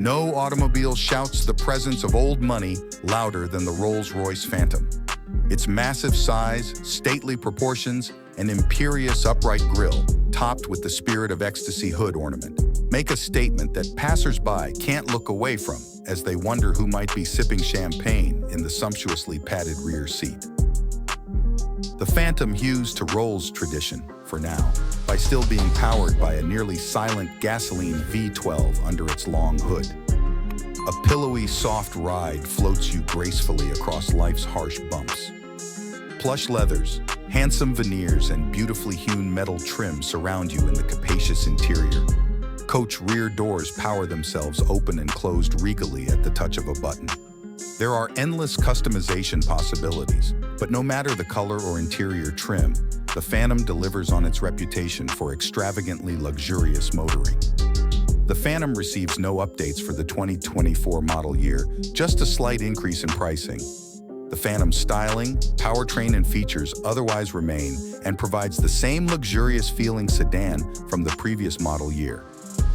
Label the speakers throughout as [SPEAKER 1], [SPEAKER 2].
[SPEAKER 1] No automobile shouts the presence of old money louder than the Rolls-Royce Phantom. Its massive size, stately proportions, and imperious upright grille, topped with the Spirit of Ecstasy hood ornament, make a statement that passersby can't look away from as they wonder who might be sipping champagne in the sumptuously padded rear seat. The Phantom hews to Rolls tradition, for now, by still being powered by a nearly silent gasoline V12 under its long hood. A pillowy, soft ride floats you gracefully across life's harsh bumps. Plush leathers, handsome veneers, and beautifully hewn metal trim surround you in the capacious interior. Coach rear doors power themselves open and closed regally at the touch of a button. There are endless customization possibilities, but no matter the color or interior trim, the Phantom delivers on its reputation for extravagantly luxurious motoring. The Phantom receives no updates for the 2024 model year, just a slight increase in pricing. The Phantom's styling, powertrain, and features otherwise remain and provides the same luxurious feeling sedan from the previous model year.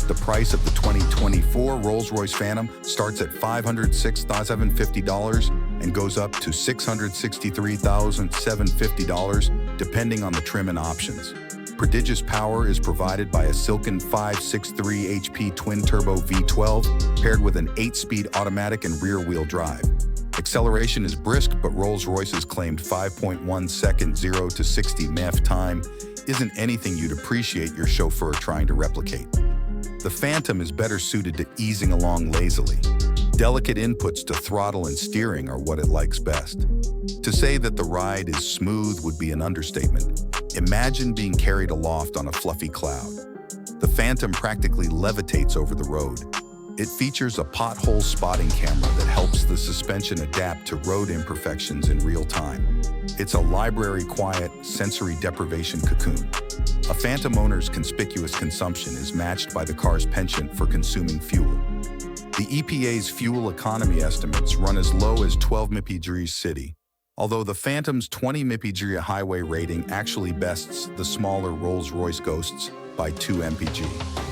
[SPEAKER 1] The price of the 2024 Rolls-Royce Phantom starts at $506,750 and goes up to $663,750 depending on the trim and options. Prodigious power is provided by a silken 563 HP twin-turbo V12 paired with an 8-speed automatic and rear-wheel drive. Acceleration is brisk, but Rolls-Royce's claimed 5.1 second 0 to 60 mph time isn't anything you'd appreciate your chauffeur trying to replicate. The Phantom is better suited to easing along lazily. Delicate inputs to throttle and steering are what it likes best. To say that the ride is smooth would be an understatement. Imagine being carried aloft on a fluffy cloud. The Phantom practically levitates over the road. It features a pothole-spotting camera that helps the suspension adapt to road imperfections in real time. It's a library-quiet, sensory-deprivation cocoon. A Phantom owner's conspicuous consumption is matched by the car's penchant for consuming fuel. The EPA's fuel economy estimates run as low as 12 mpg city, although the Phantom's 20 mpg highway rating actually bests the smaller Rolls-Royce Ghosts by 2 mpg.